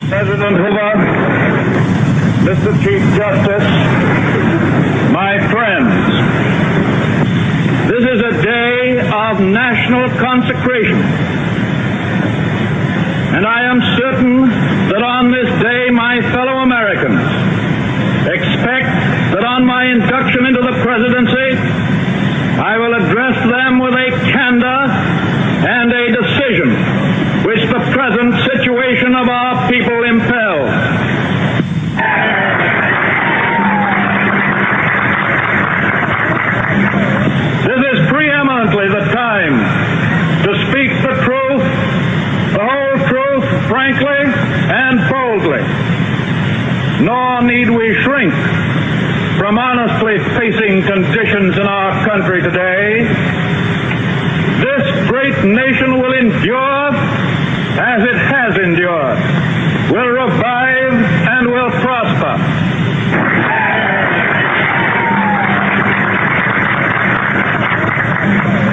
President Hoover, Mr. Chief Justice, my friends, this is a day of national consecration, and I am certain that on this day my fellow Americans expect that on my induction into the presidency I will address them with a candor and a decision which the present situation of our people impels. This is preeminently the time to speak the truth, the whole truth, frankly and boldly. Nor need we shrink from honestly facing conditions in our country today. This great nation will endure as it has endured, will revive and will prosper.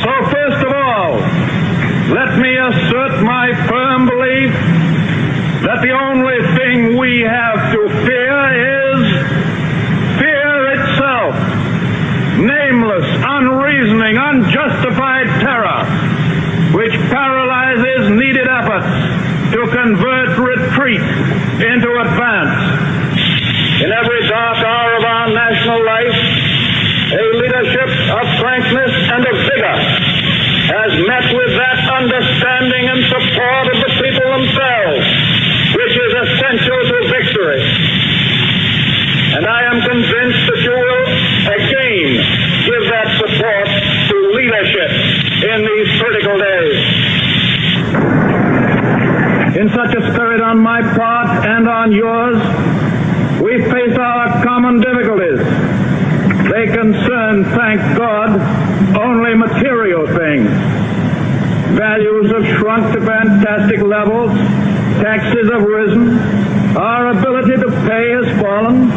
So first of all, let me assert my firm belief that the only thing we have to fear is fear itself, nameless, unreasoning, unjustified terror, which paralyzes needed efforts to convert retreat into advance. In every dark hour of our national life, a leadership of frankness and of vigor has met with that understanding and support of the people themselves, which is essential to victory. And I am convinced that you will again give that support to leadership in these critical days. In such a spirit on my part and on yours, we face our common difficulties. They concern, thank God, only material things. Values have shrunk to fantastic levels. Taxes have risen. Our ability to pay has fallen.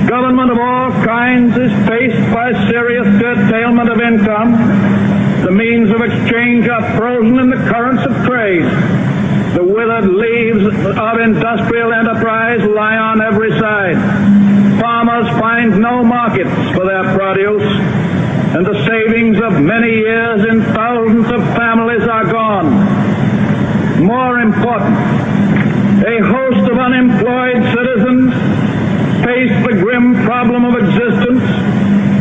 Government of all kinds is faced by serious curtailment of income. The means of exchange are frozen in the currents of trade. The withered leaves of industrial enterprise lie on every side. Farmers find no markets for their produce, and the savings of many years in thousands of families are gone. More important, a host of unemployed citizens face the grim problem of existence,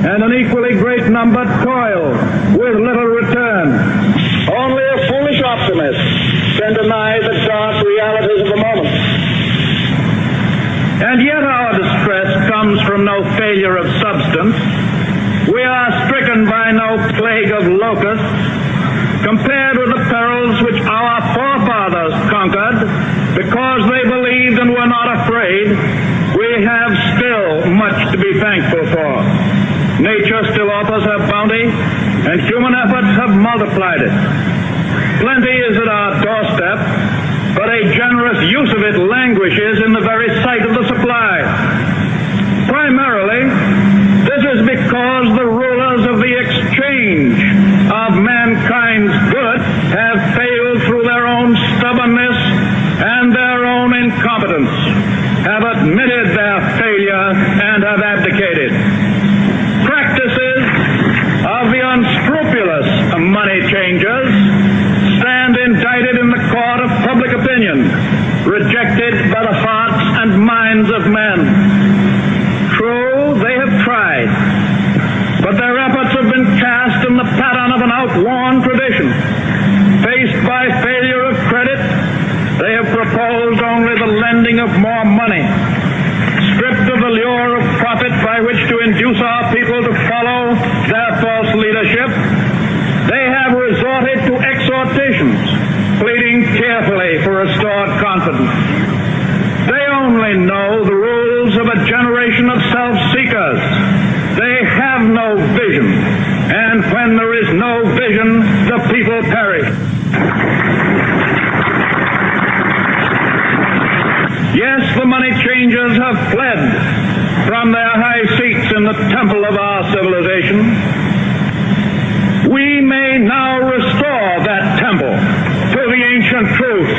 and an equally great number toil with little return. Only a foolish optimist can deny the dark realities of the moment. And yet our distress comes from no failure of substance. We are stricken by no plague of locusts. Compared with the perils which our forefathers conquered because they believed and were not afraid, we have still much to be thankful for. Nature still offers her bounty, and human efforts have multiplied it. Plenty is at our doorstep, but a generous use of it languishes in the very sight of the supply. Primarily, this is because the rulers of the exchange of mankind's good have failed through their own stubbornness and their own incompetence, have admitted their failure and have abdicated. Practices of the unscrupulous money changers stand indicted in the court of public opinion, rejected by the hearts and minds of men. True, they have tried, but their efforts have been cast in the pattern of an outworn tradition. Faced by failure of credit, they have proposed only the lending of more money. Stripped of the lure of profit by which to induce our people to follow their false leadership, they have resorted to exhortations, pleading tearfully for restored confidence. They only know the rules of a generation of self-seekers. They have no vision, and when there is no vision, the people perish. Yes, the money changers have fled from their high seats in the temple of our civilization. We may now restore that temple to the ancient truth.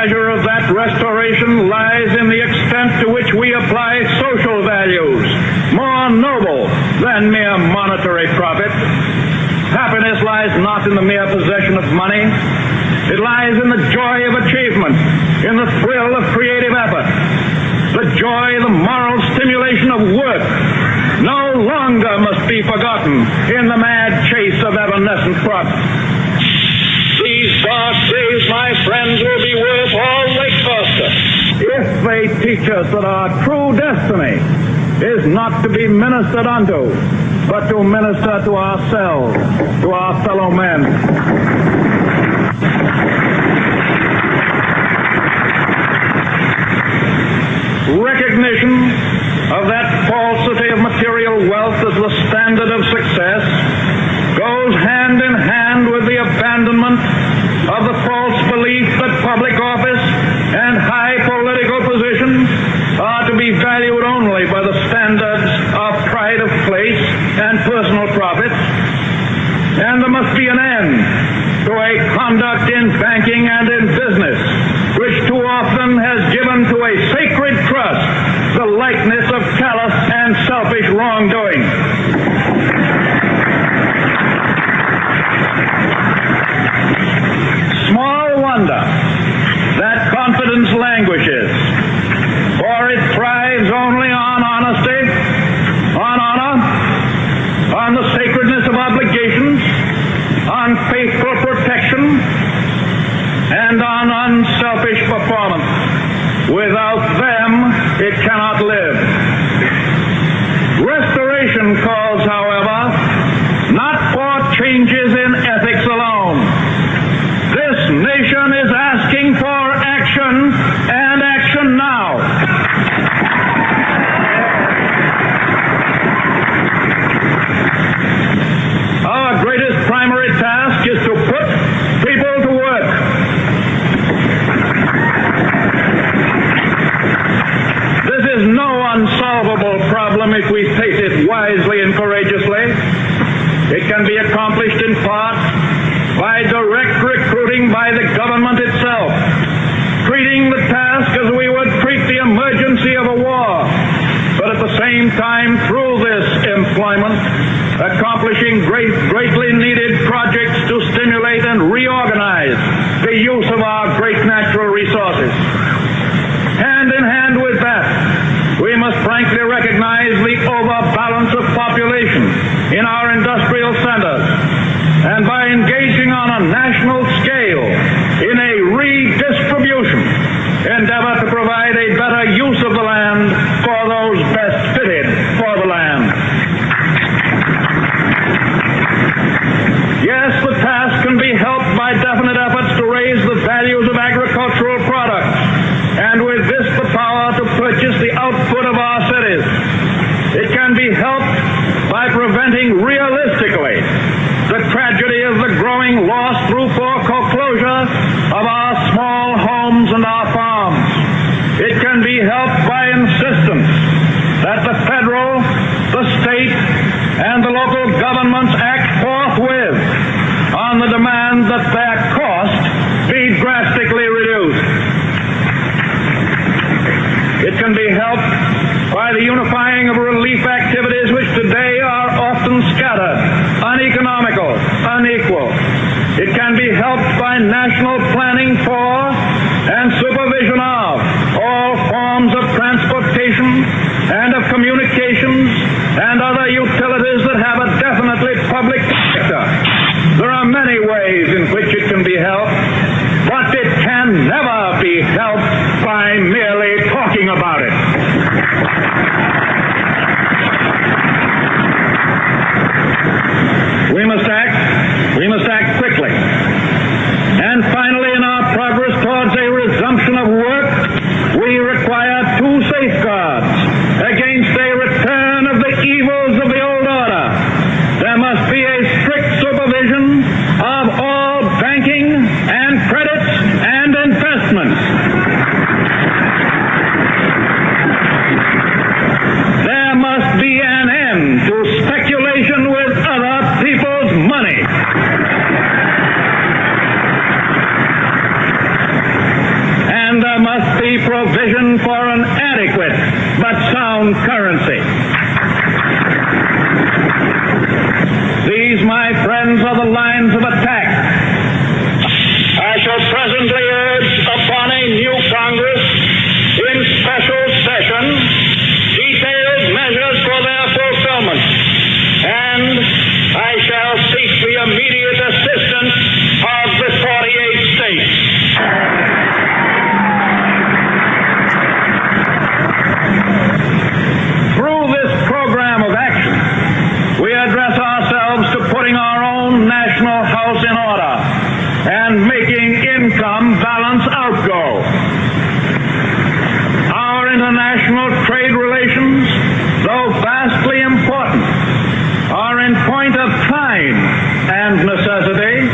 measure of that restoration lies in the extent to which we apply social values, more noble than mere monetary profit. Happiness lies not in the mere possession of money. It lies in the joy of achievement, in the thrill of creative effort, the joy, the moral stimulation of work. No longer must be forgotten in the mad chase of evanescent profit. These dark days, my friends, will be worth all they cost us if they teach us that our true destiny is not to be ministered unto, but to minister to ourselves, to our fellow men. Recognition of that falsity of material wealth as the standard of success goes hand in hand with the abandonment of the false belief that public office and high political position are to be valued only by the standards of pride of place and personal profit. And there must be an end to a conduct in banking and in business which too often has given to a sacred trust the likeness of callous and selfish wrongdoing. Small wonder that confidence languishes, for it thrives only on honesty, on honor, on the sacredness of obligations, on faithful protection, and on unselfish performance. Without them, it cannot live. Restoration calls, however, not for changes in ethics alone. This nation is asking for action, and action now. Our greatest primary task is to put people to work. This is no unsolvable problem if we face it wisely and courageously. It can be accomplished in part by direct recruiting by the government itself, treating the task as we would treat the emergency of a war, but at the same time, through this employment, accomplishing greatly needed projects to stimulate and reorganize the use of our great natural resources. Hand in hand with that, we must frankly recognize the overbalance of population in our industrial centers, and by engaging on a national scale in a redistribution, endeavor to provide a better use of the land for those best fitted for the land. Yes, the task can be helped by definite efforts to raise the values of agricultural products, and with this the power to purchase the output of our cities. It can be helped by preventing realistically the tragedy of the growing loss through foreclosure of our small homes and our farms. It can be helped by insistence that the federal, the state, and the local governments act forthwith on the demand that their cost be drastically reduced. It can be helped by the unifying of relief activities which today are often scattered, uneconomical, unequal. It can be helped by national planning for and supervision of all forms of transportation and of communications and other utilities that have a definitely public character. There are many ways in which it can be helped, but it can never be helped by merely talking about it. We must act quickly. And finally, in our progress towards a resumption of work, we require two safeguards against a return of the evils of the old order. There must be a strict supervision of all banking and credits and investments. the provision for an adequate but sound currency. These, my friends, are the lines of attack. I shall presently urge upon a new Congress in special session detailed measures for their fulfillment, and I shall seek the immediate assistance of the 48 states. Through this program of action, we address ourselves to putting our own national house in order and making income balance outgo. Our international trade relations, though vastly important, are in point of time and necessity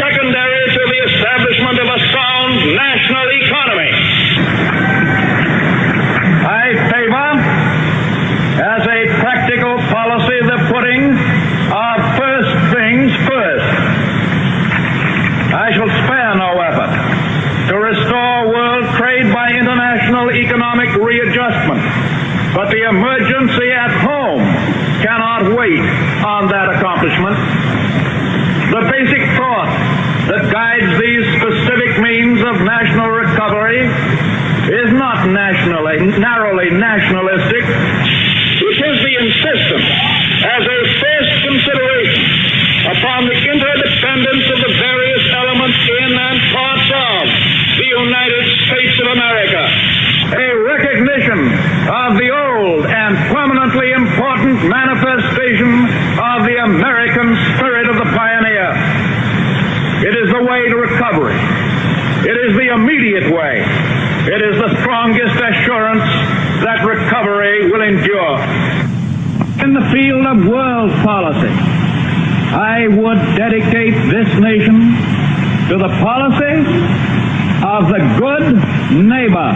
secondary to the establishment of a sound national economy. I favor, as a practical policy, the putting of first things first. I shall spare no effort to restore world trade by international economic readjustment, but the emergency at home cannot wait on that accomplishment. The basic thought that guides these specific means of national recovery is not narrowly nationalistic. It is the insistence as a first consideration upon the interdependence of the various elements in and parts of the United States of America. A recognition of the old and permanently important manifestation of the American spirit of the pioneer. It is the way to recovery. It is the immediate way. It is the strongest assurance that recovery will endure. In the field of world policy, I would dedicate this nation to the policy of the good neighbor.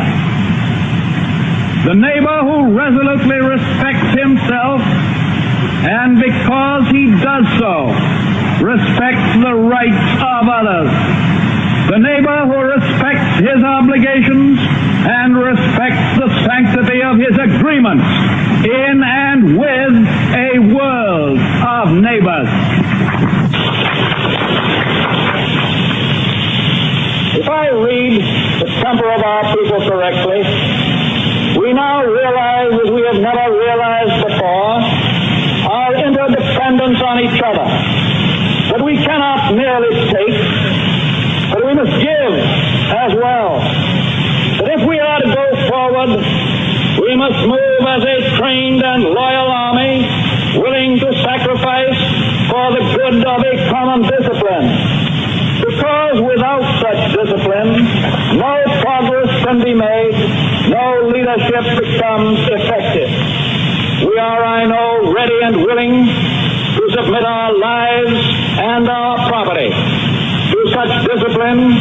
The neighbor who resolutely respects himself, and because he does so, respects the rights of others. The neighbor who respects his obligations and respects the sanctity of his agreements in and with a world of neighbors. If I read the temper of our people correctly, we now realize, as we have never realized before, our interdependence on each other. But we cannot merely take, but we must give as well. That if we are to go forward, we must move as a trained and loyal army, willing to sacrifice for the good of a common discipline. Because without such discipline, no progress can be made, no leadership becomes effective. We are, I know, ready and willing to submit our lives and our property to such discipline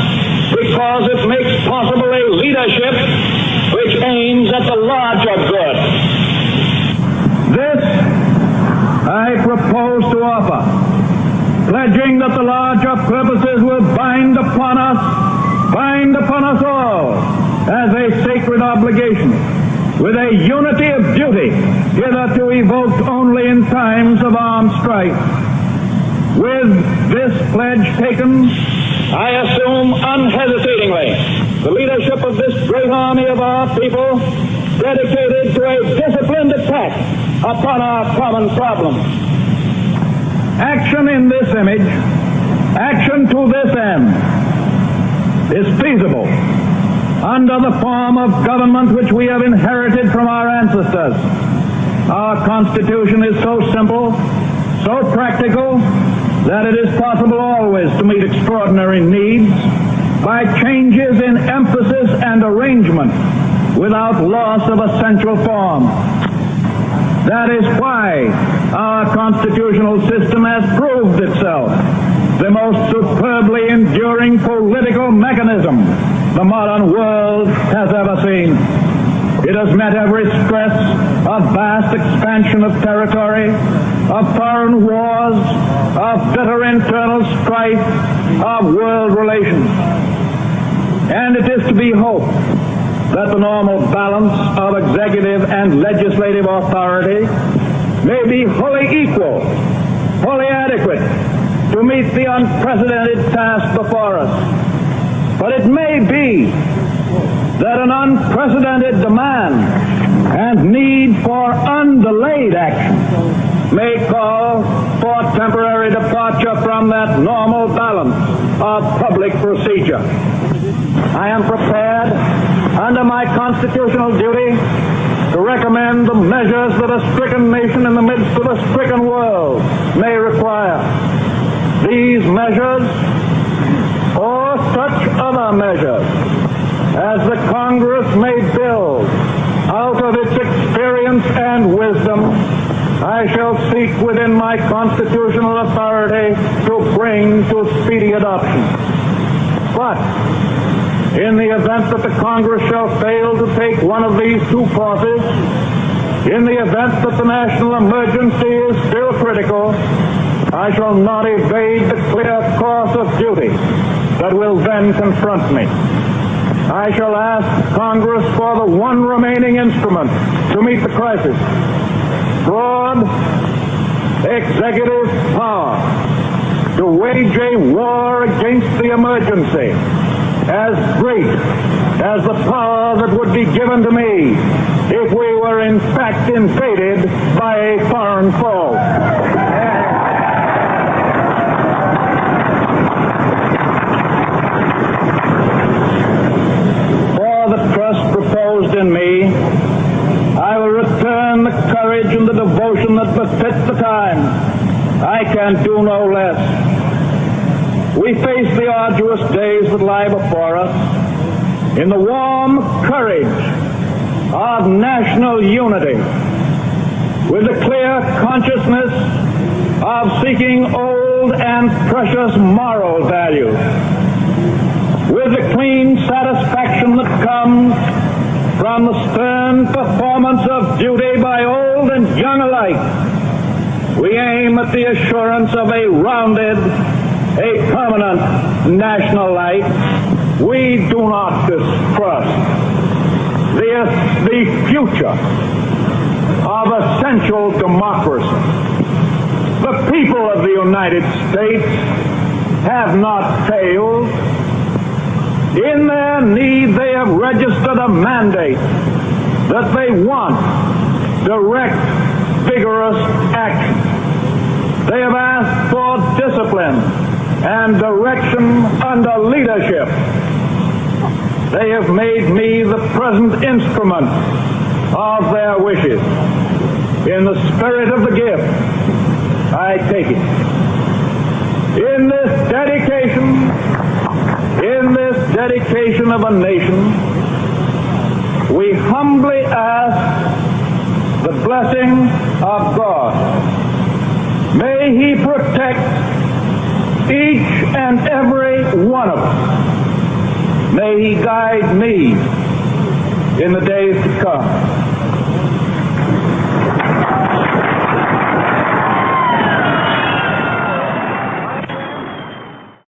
because it makes possible a leadership which aims at the larger good. This I propose to offer, pledging that the larger purposes will bind upon us all, as a sacred obligation, with a unity of duty hitherto evoked only in times of armed strife. With this pledge taken, I assume unhesitatingly the leadership of this great army of our people, dedicated to a disciplined attack upon our common problems. Action in this image, action to this end, is feasible under the form of government which we have inherited from our ancestors. Our Constitution is so simple, so practical, that it is possible always to meet extraordinary needs by changes in emphasis and arrangement without loss of essential form. That is why our constitutional system has proved itself the most superbly enduring political mechanism the modern world has ever seen. It has met every stress of vast expansion of territory, of foreign wars, of bitter internal strife, of world relations. And it is to be hoped that the normal balance of executive and legislative authority may be wholly equal, wholly adequate to meet the unprecedented task before us. But it may be that an unprecedented demand and need for undelayed action may call for temporary departure from that normal balance of public procedure. I am prepared, under my constitutional duty, to recommend the measures that a stricken nation in the midst of a stricken world may require. These measures, or such other measures, as the Congress may build out of its experience and wisdom, I shall seek within my constitutional authority to bring to speedy adoption. But in the event that the Congress shall fail to take one of these two courses, in the event that the national emergency is still critical, I shall not evade the clear course of duty that will then confront me. I shall ask Congress for the one remaining instrument to meet the crisis: broad executive power to wage a war against the emergency as great as the power that would be given to me if we were in fact invaded by a foreign foe. Proposed in me, I will return the courage and the devotion that befits the time. I can do no less. We face the arduous days that lie before us in the warm courage of national unity, with the clear consciousness of seeking old and precious moral values, with the clean satisfaction that comes from the stern performance of duty by old and young alike. We aim at the assurance of a rounded, a permanent national life. We do not distrust the future of essential democracy. The people of the United States have not failed. In their need, they have registered a mandate that they want direct, vigorous action. They have asked for discipline and direction under leadership. They have made me the present instrument of their wishes. In the spirit of the gift, I take it. In this dedication of a nation, we humbly ask the blessing of God. May He protect each and every one of us. May He guide me in the days to come.